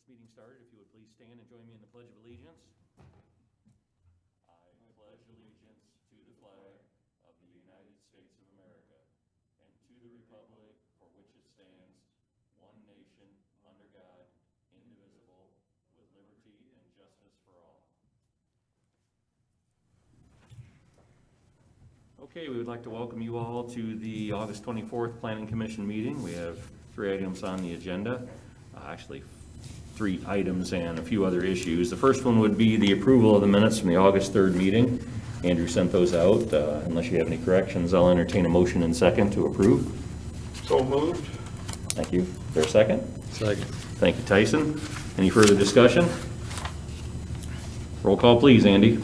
this meeting started, if you would please stand and join me in the Pledge of Allegiance. I pledge allegiance to the flag of the United States of America and to the republic for which it stands, one nation, under God, indivisible, with liberty and justice for all. Okay, we would like to welcome you all to the August 24th Planning Commission meeting. We have 3 items on the agenda, actually 3 items and a few other issues. The first one would be the approval of the minutes from the August 3rd meeting. Andrew sent those out. Unless you have any corrections, I'll entertain a motion and second to approve. So moved. Thank you. Is there a second? Second. Thank you, Tyson. Any further discussion? Roll call, please, Andy.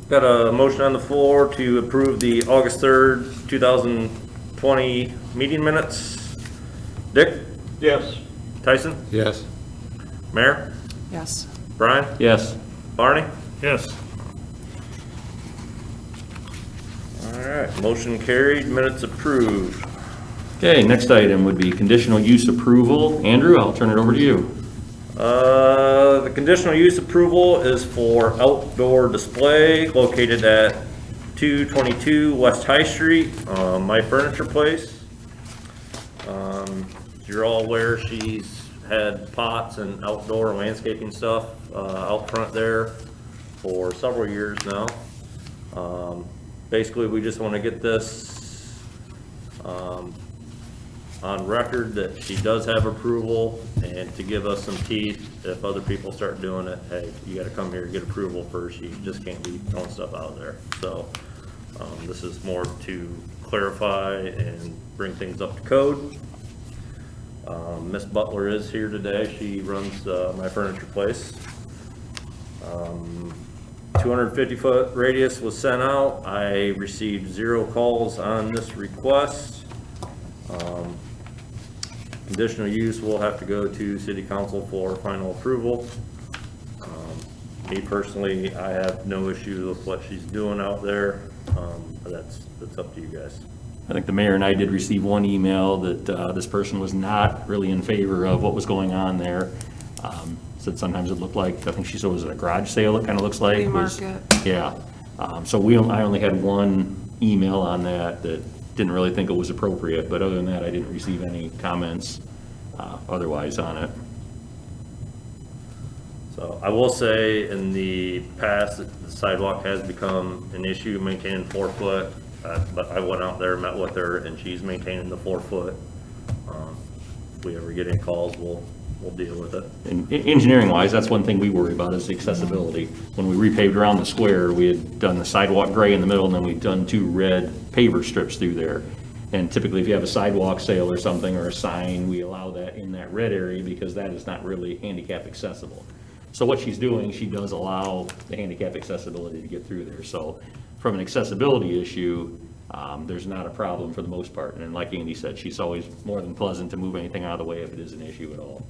Got a motion on the floor to approve the August 3rd, 2020 meeting minutes. Dick? Yes. Tyson? Yes. Mayor? Yes. Bryan? Yes. Barney? Yes. All right, motion carried, minutes approved. Okay, next item would be conditional use approval. Andrew, I'll turn it over to you. The conditional use approval is for outdoor display located at 222 West High Street, My Furniture Place. As you're all aware, she's had pots and outdoor landscaping stuff out front there for several years now. Basically, we just want to get this on record that she does have approval, and to give us some teeth if other people start doing it. Hey, you got to come here and get approval first. You just can't be throwing stuff out there. So this is more to clarify and bring things up to code. Miss Butler is here today. She runs My Furniture Place. 250-foot radius was sent out. I received 0 calls on this request. Conditional use will have to go to City Council for final approval. Me personally, I have no issue with what she's doing out there. But that's up to you guys. I think the mayor and I did receive one email that this person was not really in favor of what was going on there. Said sometimes it looked like, I think she said it was a garage sale, it kind of looks like. Flea market. Yeah. So I only had one email on that didn't really think it was appropriate, but other than that, I didn't receive any comments otherwise on it. So I will say in the past, the sidewalk has become an issue maintaining 4 foot. But I went out there, met with her, and she's maintaining the 4 foot. If we ever get any calls, we'll deal with it. And engineering wise, that's one thing we worry about is the accessibility. When we repaved around the square, we had done the sidewalk gray in the middle, and then we'd done 2 red paver strips through there. And typically if you have a sidewalk sale or something, or a sign, we allow that in that red area because that is not really handicap accessible. So what she's doing, she does allow the handicap accessibility to get through there. So from an accessibility issue, there's not a problem for the most part. And like Andy said, she's always more than pleasant to move anything out of the way if it is an issue at all.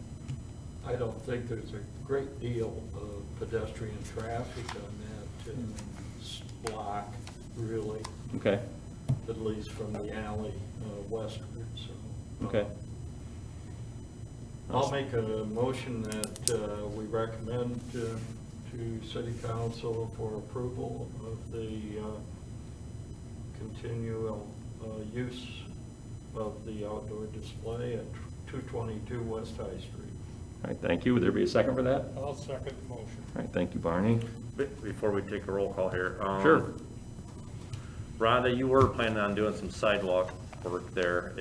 I don't think there's a great deal of pedestrian traffic on that block, really, Okay, at least from the alley westward, so. okay. I'll make a motion that we recommend to City Council for approval of the continual use of the outdoor display at 222 West High Street. All right, thank you. Would there be a second for that? I'll second the motion. All right, thank you, Barney. Before we take a roll call here. Sure. Rhonda, you were planning on doing some sidewalk work there,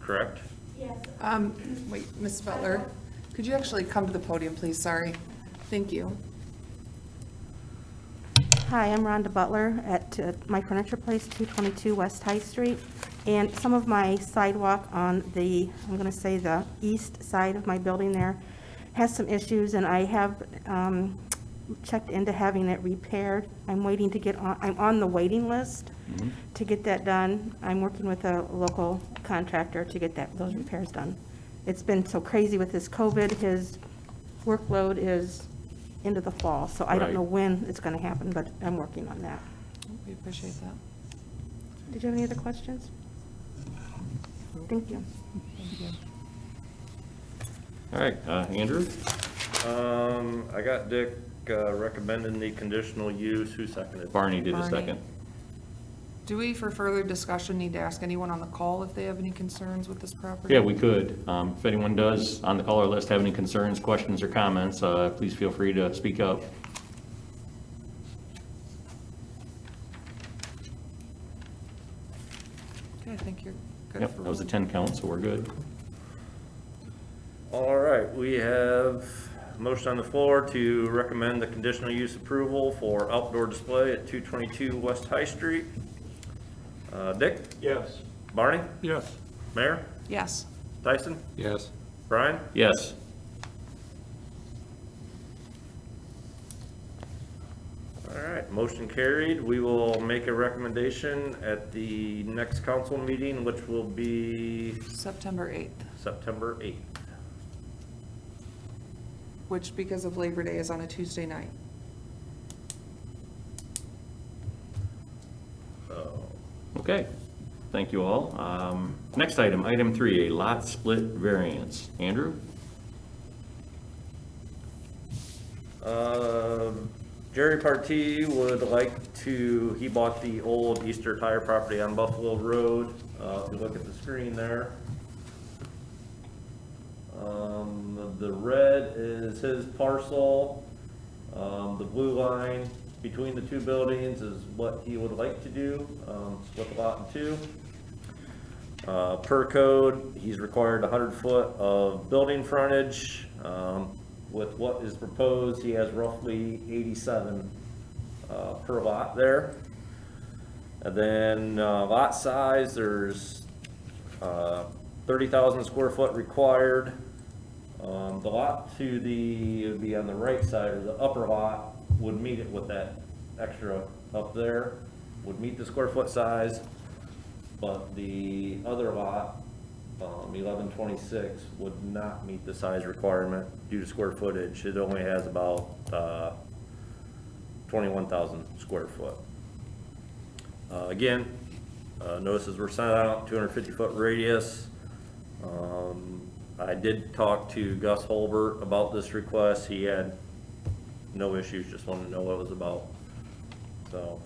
correct? Yes. Wait, Ms. Butler, could you actually come to the podium, please? Sorry. Thank you. Hi, I'm Rhonda Butler at My Furniture Place, 222 West High Street. And some of my sidewalk on the, I'm going to say the east side of my building there, has some issues, and I have checked into having it repaired. I'm waiting to get on, I'm on the waiting list to get that done. I'm working with a local contractor to get those repairs done. It's been so crazy with this COVID, his workload is into the fall, so I don't know when it's going to happen, but I'm working on that. We appreciate that. Did you have any other questions? Thank you. Thank you. All right, Andrew? I got Dick recommending the conditional use. Who seconded? Barney did a Barney. second. Do we, for further discussion, need to ask anyone on the call if they have any concerns with this property? Yeah, we could. If anyone does on the caller list have any concerns, questions, or comments, please feel free to speak up. Okay, I think you're good. Yep, for that was a rolling. 10 count, so we're good. All right, we have a motion on the floor to recommend the conditional use approval for outdoor display at 222 West High Street. Dick? Yes. Barney? Yes. Mayor? Yes. Tyson? Yes. Bryan? Yes. All right, motion carried. We will make a recommendation at the next council meeting, which will be September 8th, September 8th. which because of Labor Day is on a Tuesday night. Okay, thank you all. Next item, item 3, a lot split variance. Andrew? Jerry Partee would like to, he bought the old Easter Tire property on Buffalo Road. If you look at the screen there. The red is his parcel. The blue line between the two buildings is what he would like to do, split the lot in two. Per code, he's required 100 foot of building frontage. With what is proposed, he has roughly 87 per lot there. And then lot size, there's 30,000 square foot required. The lot to the, it would be on the right side, or the upper lot, would meet it with that extra up there, would meet the square foot size. But the other lot, 1126, would not meet the size requirement due to square footage. It only has about 21,000 square foot. Again, notices were sent out, 250 foot radius. I did talk to Gus Holbert about this request. He had no issues, just wanted to know what it was about. So,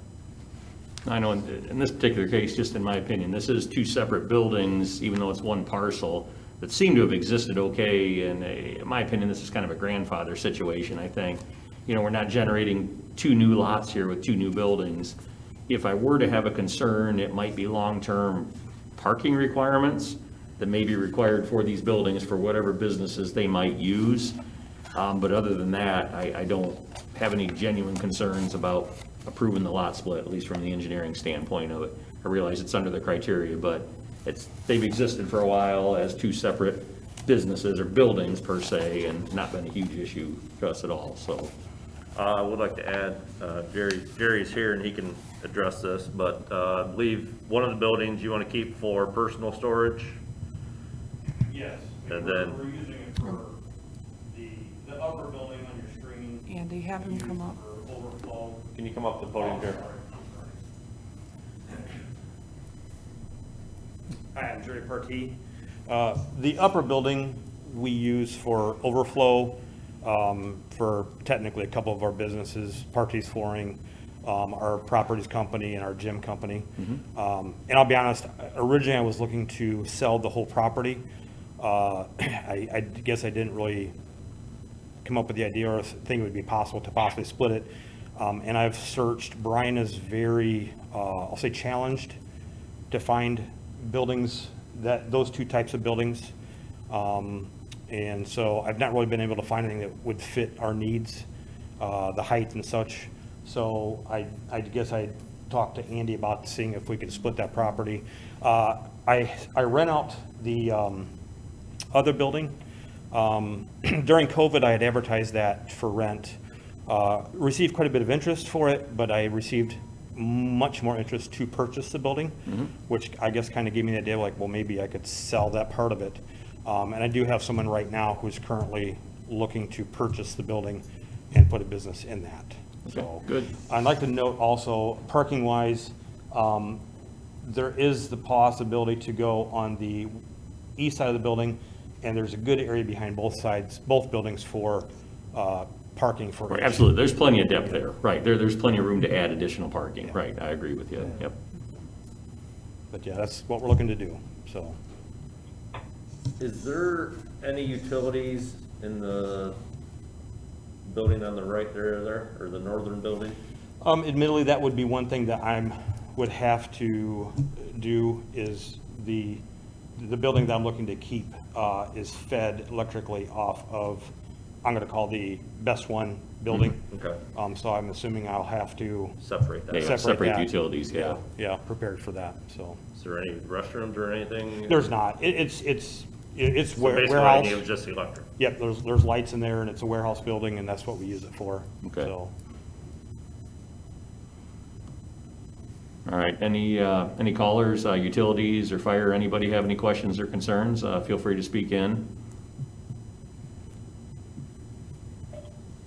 I know in this particular case, just in my opinion, this is two separate buildings, even though it's one parcel, that seem to have existed okay. And in my opinion, this is kind of a grandfather situation, I think. You know, we're not generating two new lots here with two new buildings. If I were to have a concern, it might be long-term parking requirements that may be required for these buildings for whatever businesses they might use. But other than that, I don't have any genuine concerns about approving the lot split, at least from the engineering standpoint of it. I realize it's under the criteria, but they've existed for a while as two separate businesses or buildings per se, and not been a huge issue to us at all, so. I would like to add, Jerry's here and he can address this, but I believe one of the buildings you want to keep for personal storage. Yes, And we're then- using it for the upper building on your screen. Andy, have him come up. For overflow. Can you come up to the podium here? Hi, I'm Jerry Partee. The upper building we use for overflow, for technically a couple of our businesses, Partee's Flooring, our properties company and our gym company. And I'll be honest, originally I was looking to sell the whole property. I guess I didn't really come up with the idea or think it would be possible to possibly split it. And I've searched, Bryan is very, I'll say challenged to find buildings, those two types of buildings. And so I've not really been able to find anything that would fit our needs, the height and such. So I guess I talked to Andy about seeing if we could split that property. I rent out the other building. During COVID, I had advertised that for rent. Received quite a bit of interest for it, but I received much more interest to purchase the building, which I guess kind of gave me the idea like, well, maybe I could sell that part of it. And I do have someone right now who's currently looking to purchase the building and put a business in that. So good. I'd like to note also, parking wise, there is the possibility to go on the east side of the building and there's a good area behind both sides, both buildings for parking for. Right, absolutely, there's plenty of depth there, right, there's plenty of room to add additional parking, right, I agree with you, yep. But yeah, that's what we're looking to do, so. Is there any utilities in the building on the right there, or the northern building? Admittedly, that would be one thing that would have to do is the building that I'm looking to keep is fed electrically off of, I'm gonna call the Best One building. Okay, So I'm assuming I'll have to, separate that. Yeah, separate that. the utilities, yeah. yeah, prepared for that, so. Is there any restrooms or anything? There's not, it's So basically, warehouse. it was just electric. Yep, there's lights in there, and it's a warehouse building, and that's what we use it for. Okay. So, All right, any callers, utilities or fire, anybody have any questions or concerns? Feel free to speak in.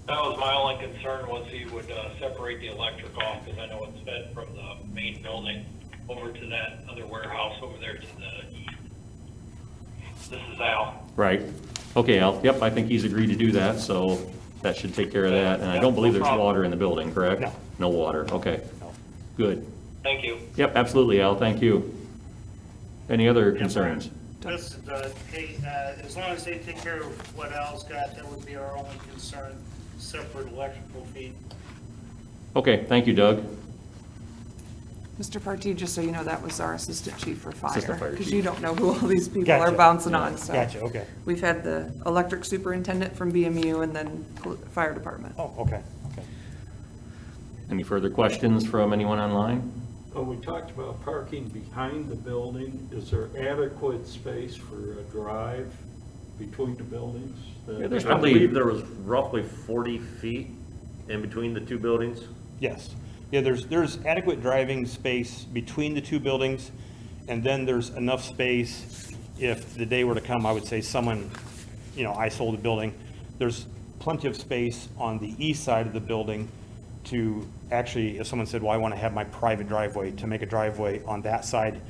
That was my only concern, was he would separate the electric off, because I know it's fed from the main building over to that other warehouse over there to the east. This is Al. Right, okay, Al, yep, I think he's agreed to do that, so that should take care of that. And I don't believe there's water in the building, correct? No. No water, okay, no. good. Thank you. Yep, absolutely, Al, thank you. Any other concerns? This, hey, as long as they take care of what Al's got, that would be our only concern, separate electrical feed. Okay, thank you, Doug. Mr. Partee, just so you know, that was our assistant chief for fire. Assistant fire Because chief. you don't know who all these people are Gotcha. bouncing on, so. Gotcha, okay. We've had the electric superintendent from BMU and then fire department. Oh, okay, okay. Any further questions from anyone online? We talked about parking behind the building. Is there adequate space for a drive between the buildings? Yeah, there's I probably- believe there was roughly 40 feet in between the two buildings. Yes. Yeah, there's adequate driving space between the two buildings, and then there's enough space if the day were to come, I would say someone, I sold the building, there's plenty of space on the east side of the building to actually, if someone said, well, I want to have my private driveway, to make a driveway on that side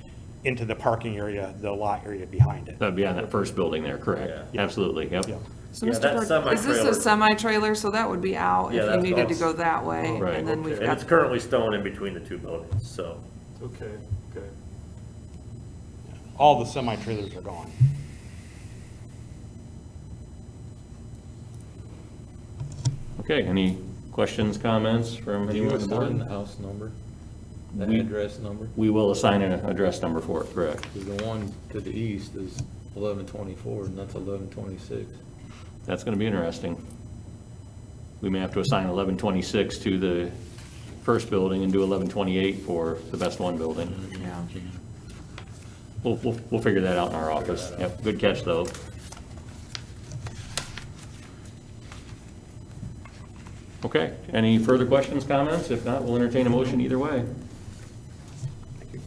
into the parking area, the lot area behind it. That'd be on that first building there, correct? Yeah. Absolutely, yep. Yeah. So Yeah, Mr. that Partee, is this semi-trailer- a semi-trailer? So that would be out Yeah, if you that's needed to us. go that way. Right. And then we've And got. it's currently stone in between the two buildings, so. Okay, okay. All the semi-trailers are gone. Okay, any questions, comments from Can you anyone on the assign the board? house number, the We- address number? We will assign an address number for it, correct? Because the one to the east is 1124, and that's 1126. That's gonna be interesting. We may have to assign 1126 to the first building and do 1128 for the Best One building. Yeah. We'll figure that out in our office. Yep, good catch, though. Okay, any further questions, comments? If not, we'll entertain a motion either way.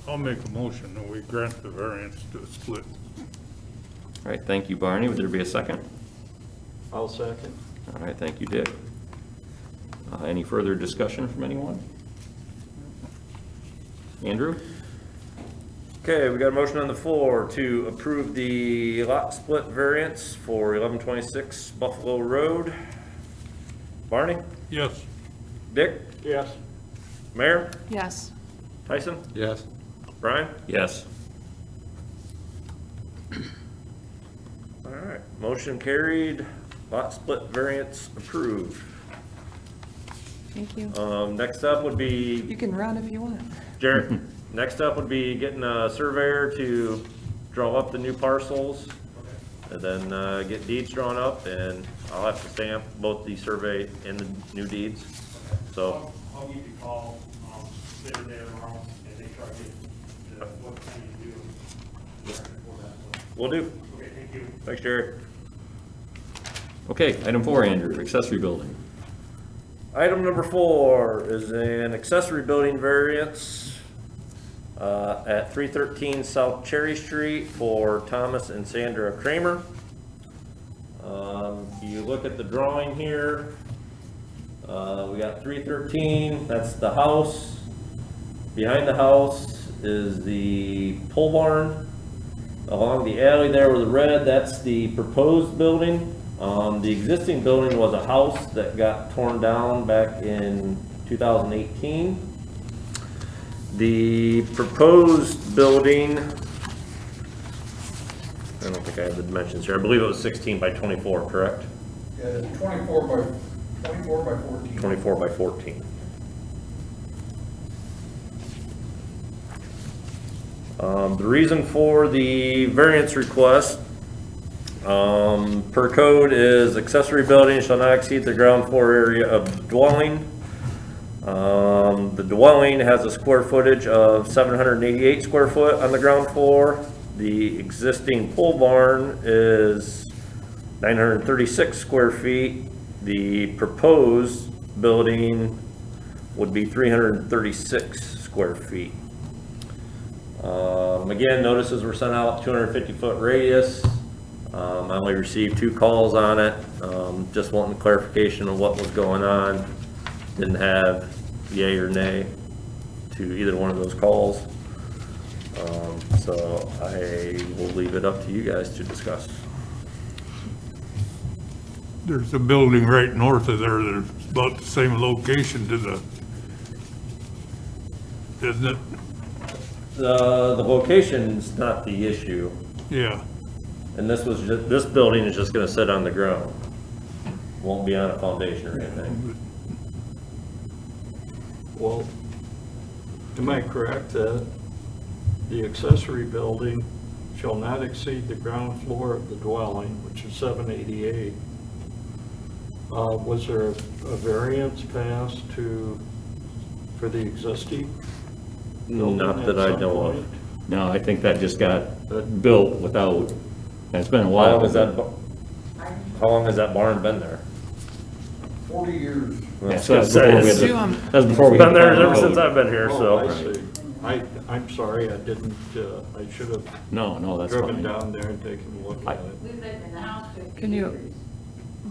I'll make a motion that we grant the variance to a split. All right, thank you, Barney. Would there be a second? I'll second. All right, thank you, Dick. Any further discussion from anyone? Andrew? Okay, we got a motion on the floor to approve the lot split variance for 1126 Buffalo Road. Barney? Yes. Dick? Yes. Mayor? Yes. Tyson? Yes. Brian? Yes. All right, motion carried, lot split variance approved. Thank you. Next up would You be, can run if you want. Jarrett, next up would be getting a surveyor to draw up the new parcels. And then get deeds drawn up, and I'll have to stamp both the survey and the new deeds. So, I'll give you a call, later there tomorrow, and they try to get the, what kind you do. For that, so. we'll do. Okay, thank you. Thanks, Jared. Okay, item 4, Andrew, accessory building. Item number 4 is an accessory building variance at 313 South Cherry Street for Thomas and Sandra Kramer. You look at the drawing here, we got 313, that's the house. Behind the house is the pole barn, along the alley there with the red, that's the proposed building. The existing building was a house that got torn down back in 2018. The proposed building, I don't think I have the dimensions here, I believe it was 16 by 24, correct? Yeah, 24 by 14. 24 by 14. The reason for the variance request, per code, is accessory building shall not exceed the ground floor area of dwelling. The dwelling has a square footage of 788 square foot on the ground floor. The existing pole barn is 936 square feet. The proposed building would be 336 square feet. Again, notices were sent out, 250-foot radius. I only received 2 calls on it, just wanting clarification of what was going on. Didn't have yay or nay to either one of those calls. So I will leave it up to you guys to discuss. There's a building right north of there that's about the same location to the, isn't it? The location's not the issue, Yeah. and this building is just gonna sit on the ground. Won't be on a foundation or anything. Well, am I correct that the accessory building shall not exceed the ground floor of the dwelling, which is 788? Was there a variance passed for the existing building Not at that I some know of. point? No, I think that just got built without, and it's been a How while. long has that, how long has that barn been there? 40 years. Yeah, so that's before we had Do, the- that's before we Been had the there final ever since code. I've been here, Oh, so. I see. I'm sorry, I didn't, I should have No, that's driven fine. down there and taken a look at it. can you,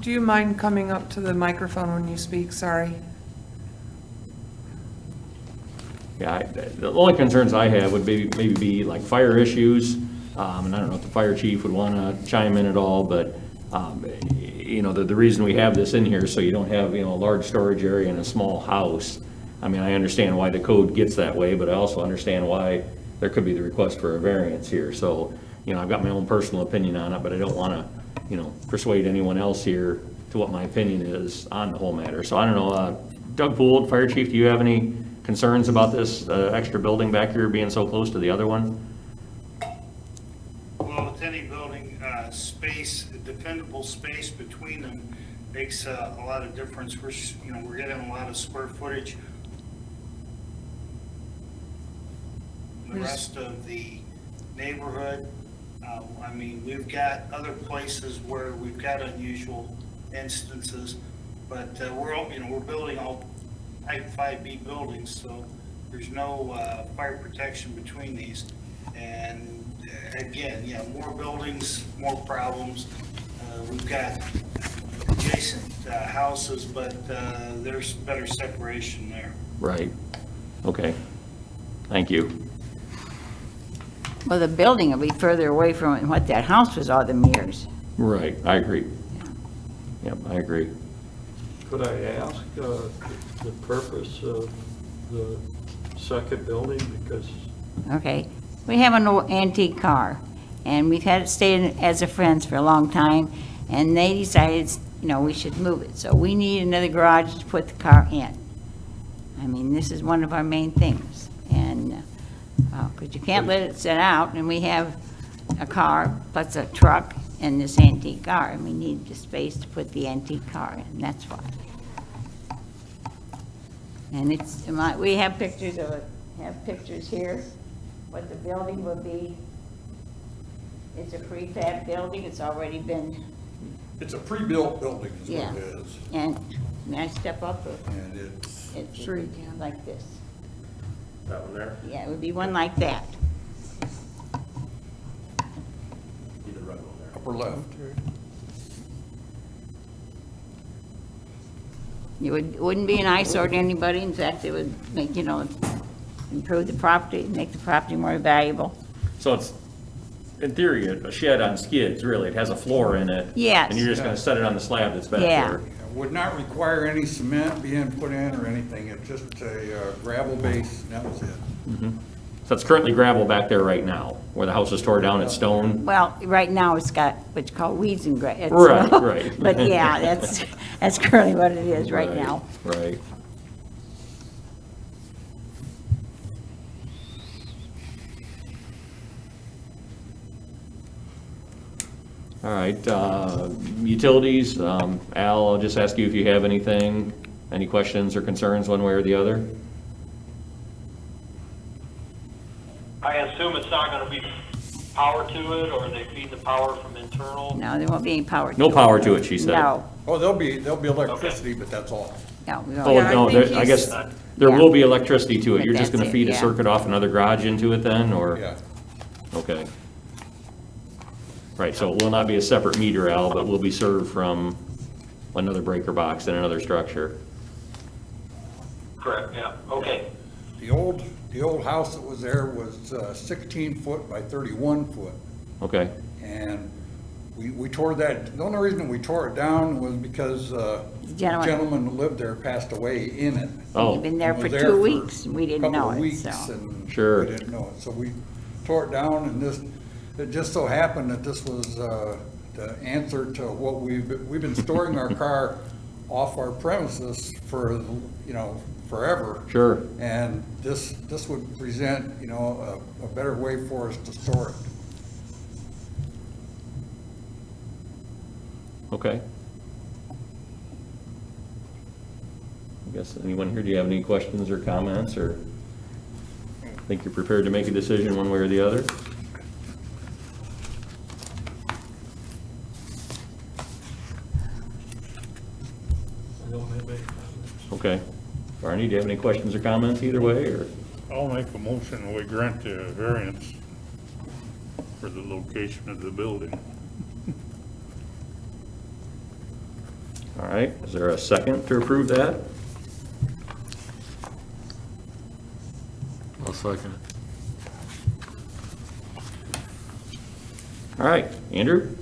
do you mind coming up to the microphone when you speak? Sorry. Yeah, the only concerns I have would maybe be like fire issues, and I don't know if the fire chief would want to chime in at all, but, you know, the reason we have this in here is so you don't have, you know, a large storage area in a small house. I mean, I understand why the code gets that way, but I also understand why there could be the request for a variance here. So, you know, I've got my own personal opinion on it, but I don't want to, you know, persuade anyone else here to what my opinion is on the whole matter. So I don't know, Doug Poole, Fire Chief, do you have any concerns about this extra building back here being so close to the other one? Well, with any building, space, defendable space between them makes a lot of difference. We're getting a lot of square footage. The rest of the neighborhood, I mean, we've got other places where we've got unusual instances, but we're building all type 5B buildings, so there's no fire protection between these. And again, yeah, more buildings, more problems. We've got adjacent houses, but there's better separation there. Right. Okay. Thank you. Well, the building will be further away from what that house was all the years. Right, I agree. Yep, I agree. Could I ask the purpose of the second building? Because Okay, we have an old antique car, and we've had it stay as a friends for a long time, and they decided, you know, we should move it. So we need another garage to put the car in. I mean, this is one of our main things, and, because you can't let it sit out, and we have a car plus a truck and this antique car, and we need the space to put the antique car in, that's why. And we have pictures of it, here, what the building will be. It's a prefab building, it's already been, It's a pre-built building is yeah. what it is. And may I step up? And it's, Sure you can. Like this. That one there? Yeah, it would be one like that. Be the red one there. upper left. It wouldn't be an eyesore to anybody. In fact, it would make, improve the property, make the property more valuable. So it's in theory, a shed on skids, really. It has a floor in it. Yes. And you're just gonna set it on the slab that's back Yeah. there. Would not require any cement being put in or anything, it's just a gravel base, and that was it. So it's currently gravel back there right now, where the house was tore down, it's stone. Well, right now it's got what's called weeds and grass. Right, right. But yeah, that's currently what it is right now. Right. All right, utilities, Al, I'll just ask you if you have anything, any questions or concerns one way or the other? I assume it's not gonna be power to it, or they feed the power from internal? No, there won't be any power to it. No power to it, she said. No, Oh, there'll be electricity, but that's all. no, we Oh, don't. Yeah, I no, think I guess he's- there Yeah. will be electricity to it. But You're just that's gonna it, feed a yeah. circuit off another garage into it then, or? Yeah. Okay. Right, so it will not be a separate meter, Al, but will be served from another breaker box in another structure. Correct, yeah, okay. The old house that was there was 16 foot by 31 foot. Okay, And we tore that, the only reason we tore it down was because the gentleman- gentleman that lived there passed away in it. oh, We've been there Was for there 2 weeks, and we didn't know Couple of it, weeks, so. and Sure. we didn't know it. So we tore it down, and it just so happened that this was the answer to what we've been storing our car off our premises for, forever. sure. And this would present, a better way for us to store it. Okay. I guess, anyone here, do you have any questions or comments, or think you're prepared to make a decision one way or the other? I don't have any comments. Okay. Barney, do you have any questions or comments either way, or? I'll make a motion that we grant the variance for the location of the building. All right, is there a second to approve that? I'll second it. All right, Andrew?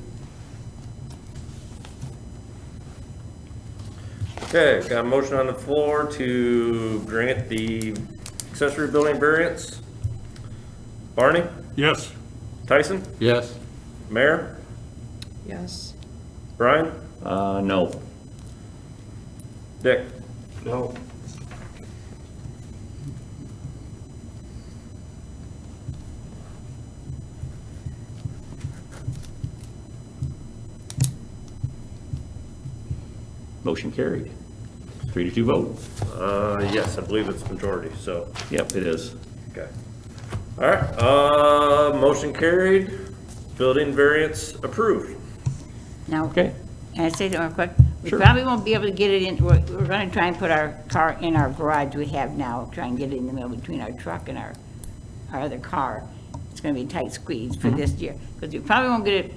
Okay, got a motion on the floor to grant the accessory building variance. Barney? Yes. Tyson? Yes. Mayor? Yes. Bryan? No. Dick? No, Motion carried. 3-2 vote. Yes, I believe it's majority, so, Yep, it is. okay. All right, motion carried, building variance approved. Now, Okay. can I say that real quick? We Sure. probably won't be able to get it in, we're gonna try and put our car in our garage we have now, try and get it in the middle between our truck and our other car. It's gonna be a tight squeeze for this year, because we probably won't get it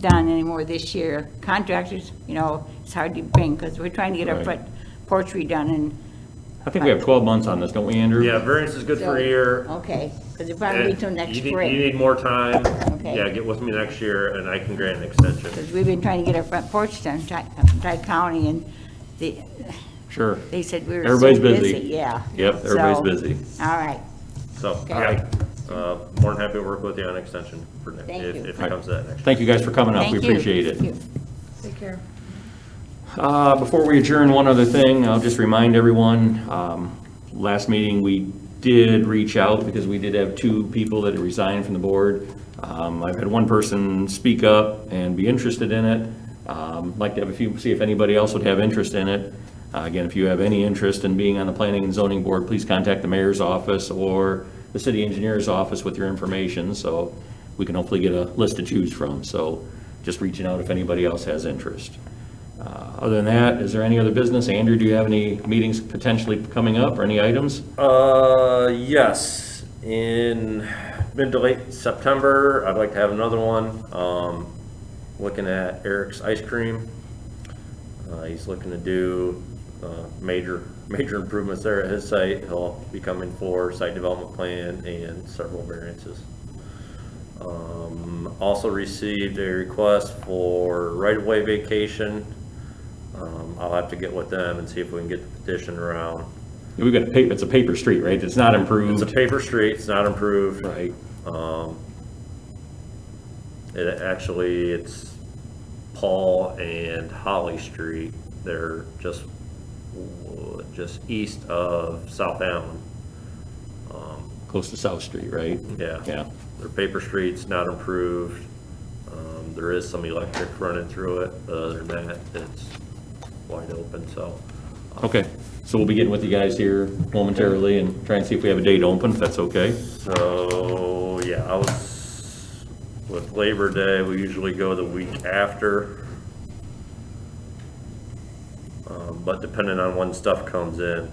done anymore this year. Contractors, it's hard to bring, because we're trying to get our Right. front porch redone and. I think we have 12 months on this, don't we, Andrew? Yeah, variance is good for a year. Okay, because it probably be till next You need- spring. You need more time. Okay. Yeah, get with me next year, and I can grant an extension. Because we've been trying to get our front porch done, Tide County, and Sure. they said we were Everybody's so busy. busy, yeah. Yep, everybody's So, busy. All right, So, Okay. yeah, more than happy to work with you on extension for next, Thank if you. if it comes to that next. Thank you guys for coming up, we thank you. appreciate it. Thank you. Take care. Before we adjourn, one other thing, I'll just remind everyone, last meeting, we did reach out because we did have 2 people that had resigned from the board. I've had one person speak up and be interested in it. Like to have see if anybody else would have interest in it. Again, if you have any interest in being on the planning and zoning board, please contact the mayor's office or the city engineer's office with your information, so we can hopefully get a list to choose from. So just reaching out if anybody else has interest. Other than that, is there any other business? Andrew, do you have any meetings potentially coming up or any items? Yes, in mid to late September, I'd like to have another one. Looking at Eric's Ice Cream. He's looking to do major improvements there at his site. He'll be coming for site development plan and several variances. Also received a request for right-of-way vacation. I'll have to get with them and see if we can get the petition around. We've got it's a paper street, right? It's not improved. It's a paper street, it's not improved. Right. It's Paul and Holly Street. They're just east of South Allen. Close to South Street, right? Yeah. Yeah. Their paper street's not improved. There is some electric running through it, but other than that, it's wide open, so. Okay, so we'll be getting with you guys here momentarily and try and see if we have a date open, if that's okay. So, yeah, with Labor Day, we usually go the week after. But depending on when stuff comes in,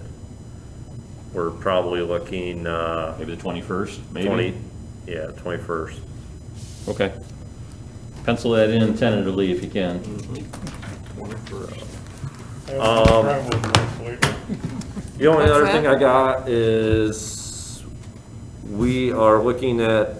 we're probably looking, Maybe the 21st, maybe? 21st. Okay. Pencil that in tentatively if you can. The only What's other that? thing I got is we are looking at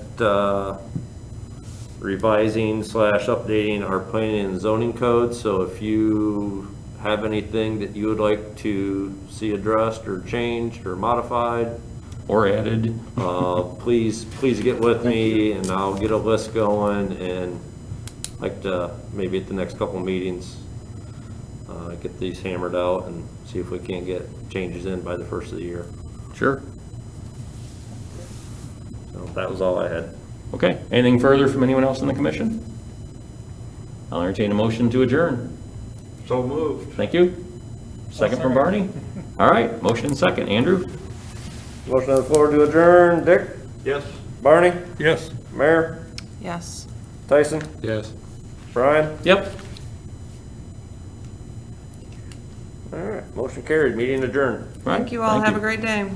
revising / updating our planning and zoning code. So if you have anything that you would like to see addressed or changed or modified, Or added. please get with me and I'll get a list going, and like to maybe at the next couple meetings, get these hammered out and see if we can't get changes in by the first of the year. Sure. So that was all I had. Okay, anything further from anyone else in the commission? I'll entertain a motion to adjourn. So moved. Thank you. Second from Barney? All right, motion second. Andrew? Motion on the floor to adjourn. Dick? Yes. Barney? Yes. Mayor? Yes. Tyson? Yes. Bryan? Yep. All right, motion carried, meeting adjourned. Right, Thank you all. Have a you. great day.